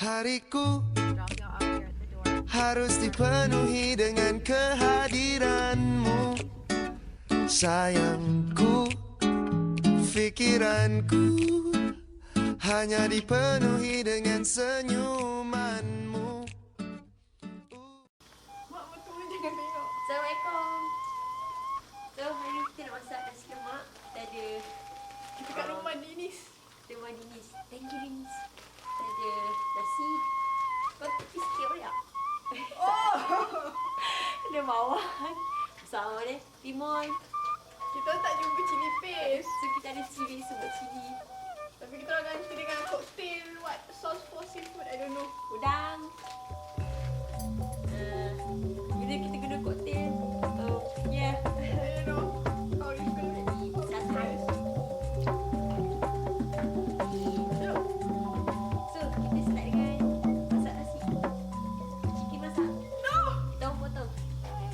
Hariku harus dipenuhi dengan kehadiranmu, sayangku. Pikiranku hanya dipenuhi dengan senyumanmu. Mak, betul jangan tengok. Assalamualaikum. So, hari ni kita nak masak nasi lemak. Kita ada Kita kat rumah Dinis. rumah Dinis. Thank you, Dinis. Kita ada nasi. Kau tepi sikit boleh tak? Oh! Ada bawang. Bersama dia. Timun. Kita tak jumpa cili paste. So, kita ada cili, sebut cili. Tapi kita orang ganti dengan cocktail. What sauce for seafood? I don't know. Udang. Kita guna koktel. Yeah. I don't know. How it's gonna be. Santai. Jom. So, kita start dengan masak nasi. Ciki masak. No! Kita orang potong.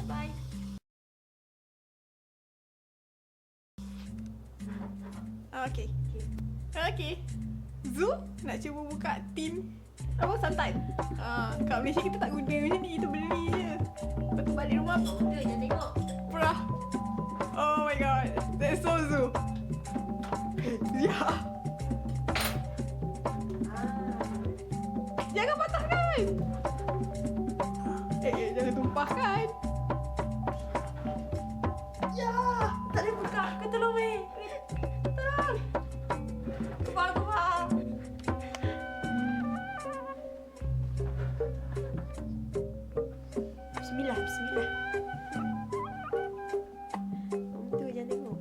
Bye. Okay. Okay. Zu nak cuba buka tin apa santan. Kat Malaysia kita tak guna macam ni. Kita beli je. Lepas tu balik rumah. Betul, jangan tengok. Perah. Oh my god. That's so Zu. Ya. Jangan patahkan. Jangan tumpahkan. Ya. Tak boleh buka. Kau tolong, weh. Tolong. Kepala. Bismillah, bismillah. Betul, jangan tengok.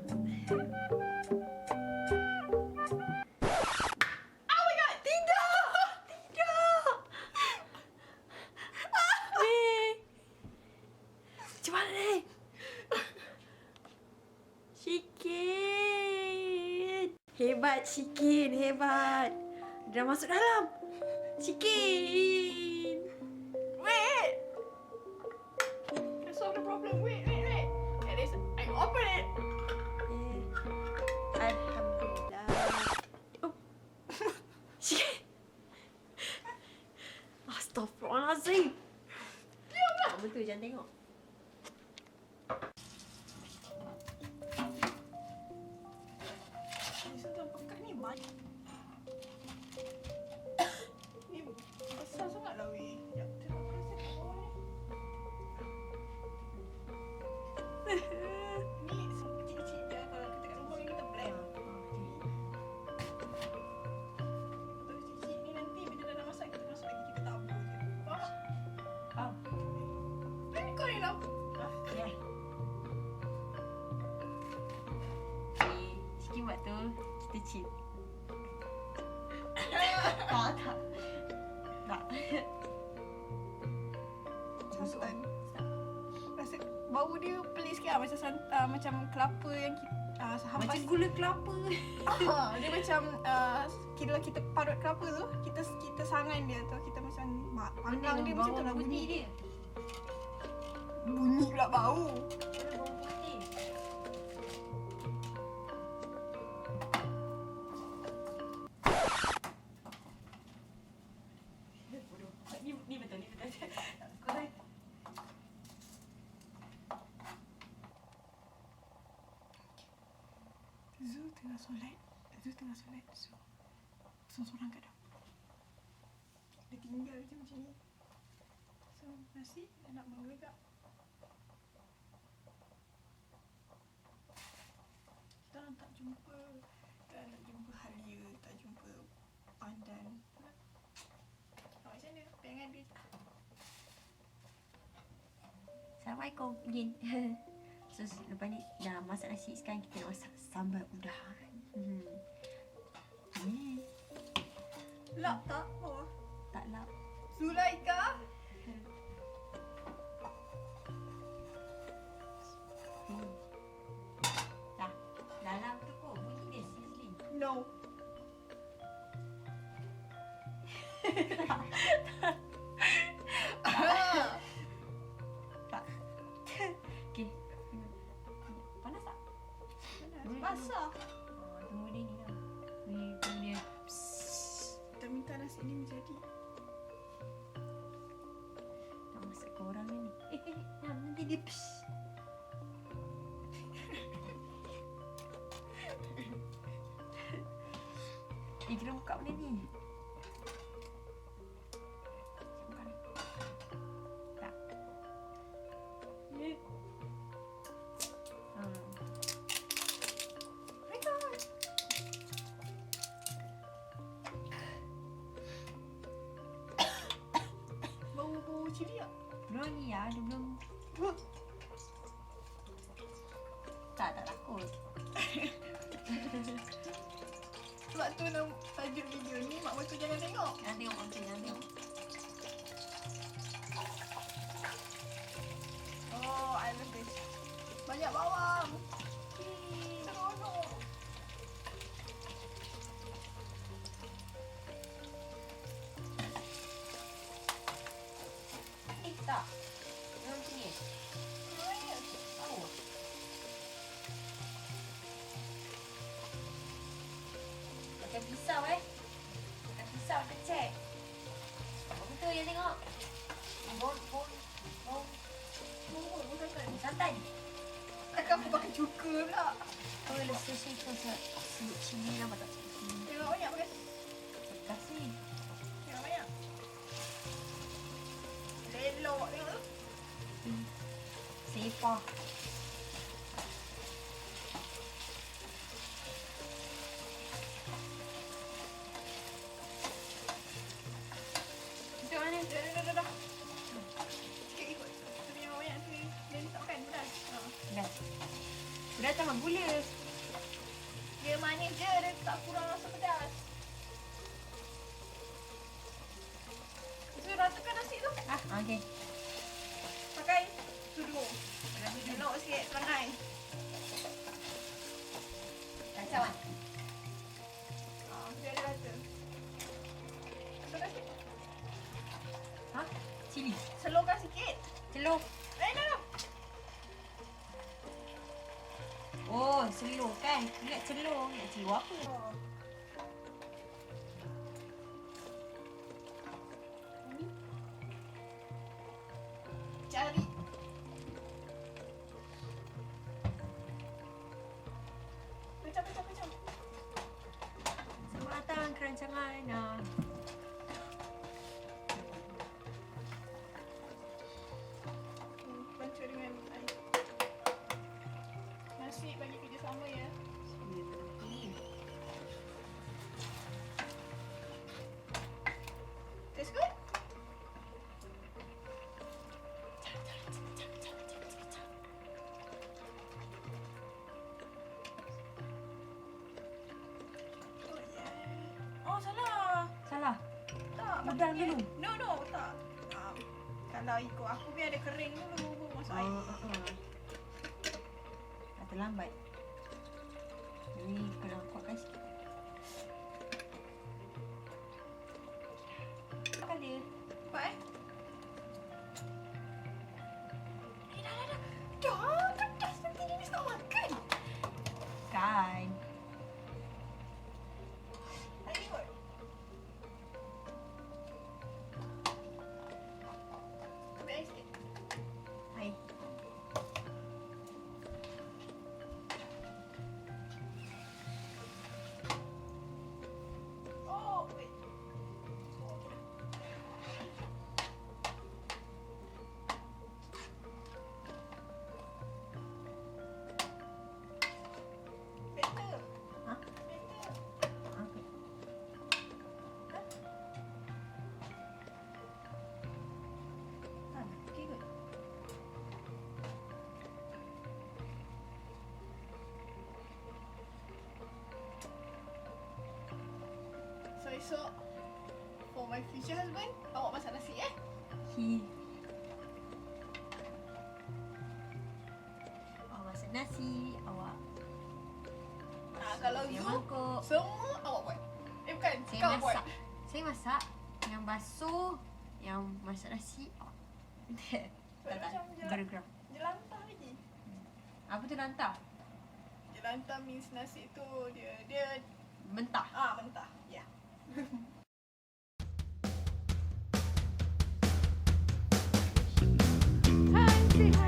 Oh my god. Tidak. Tidak. Weh. Macam mana ni? Chicken. Hebat, Chicken. Hebat. Dah masuk dalam. Chicken. Wait. I solve the problem. Wait. It is. I open it. Alhamdulillah. Oh. Chicken. Astaghfirullahalazim. Diamlah. Betul, jangan tengok. Satu pekat ni banyak. Ni besar sangat lah weh. Sekejap, kita nak press kat bawah ni. Ni kecil-kecil je. Kalau kita kat rumah ni kita blend. Untuk kecil-kecil ni nanti bila dah nak masak kita masuk lagi. Kita tabur je. Faham tak? Faham. Ni kau ni lah. Ya. Chicken buat tu, kita chip. Tak. Santan. Rasa bau dia pelik sikit lah. Macam macam kelapa yang kita hampas. Macam gula kelapa. Dia macam kira kita parut kelapa tu, kita sangan dia atau kita macam panggang dia macam tu lah bunyi dia. Bunyi pula bau. Bawang putih. Ni betul. Korang. Zu tengah solat. Sorang-sorang kat dapur. Dia tinggal je macam ni. So nasi dah nak menggelegak. Kita orang tak jumpa Halia, tak jumpa Pandan. Macam mana? Pengen dia. Assalamualaikum again. So lepas ni dah masak nasi, sekarang kita nak masak sambal udahan. Lap tak? Oh. Tak lap. Zulaika? Dah. Dalam tu kok bunyi dia sizzling. No. Tak. Okey. Panas tak? Basah. Tunggu dia ni lah. Ni tunggu dia. Kita minta nasi ni menjadi. Nanti dia psh. Kena buka benda ni. Buka ni. Tak. Bau cili tak? Belum ni ya, dia belum. Tak takut. Sebab tu nama tajuk video ni mak mertua jangan tengok. Jangan tengok, jangan tengok. Oh, I love this. Banyak bawang. Seronok. Tak. Belum sini. Tahu. Pakai pisau Pakai pisau kita check. Betul je tengok. Bol. Santai. Takkan aku pakai cuka pula. Oh, let's say sebut cili nampak tak sebut cili. Tengok banyak pakai. Kasih. Tengok banyak. Elok tengok tu. Sepah. Tengok mana? Dah. Sikit ikut. Tapi yang banyak sini. Dia tak makan pedas. Dah. Dah tambah gula. Dia manis je. Dia tak kurang rasa pedas. So, ratakan nasi tu. Okey. Pakai sudu. Elok sikit. Perangai. Kacau kan? Dia ada rata. Selurkan sikit. Ha? Cili. Selurkan sikit. Celur. Dah. Oh, celur kan? Ingat celur. Ingat celur apa? Cari. Pecah. Selamat datang kerancangan. Bantu dengan air. Nasi bagi kerjasama ya. Taste good? Oh yeah. Oh salah. Salah. Tak. Udang patutnya- dulu. No, tak. Kalau ikut aku biar dia kering dulu baru masuk air. Dah terlambat. Ni kena kuatkan sikit. Kali. Nampak dah. Dah, pedas nanti dia mesti tak makan. Kan. Lagi kot. Ambil air sikit. Hai. Oh, wait. Better. Ha? Better. Okey. Tak, okey kot. So esok for my future husband, awak masak nasi Hi. Awak masak nasi, awak kalau dia Zu, mangkuk. semua awak buat. Bukan, Saya kau buat. masak. Saya masak yang basuh, yang masak nasi. Macam Gerak-gerak. jelantah lagi. Apa tu lantah? Jelantah means nasi tu dia Mentah. mentah. Ya. Hai. Say hi.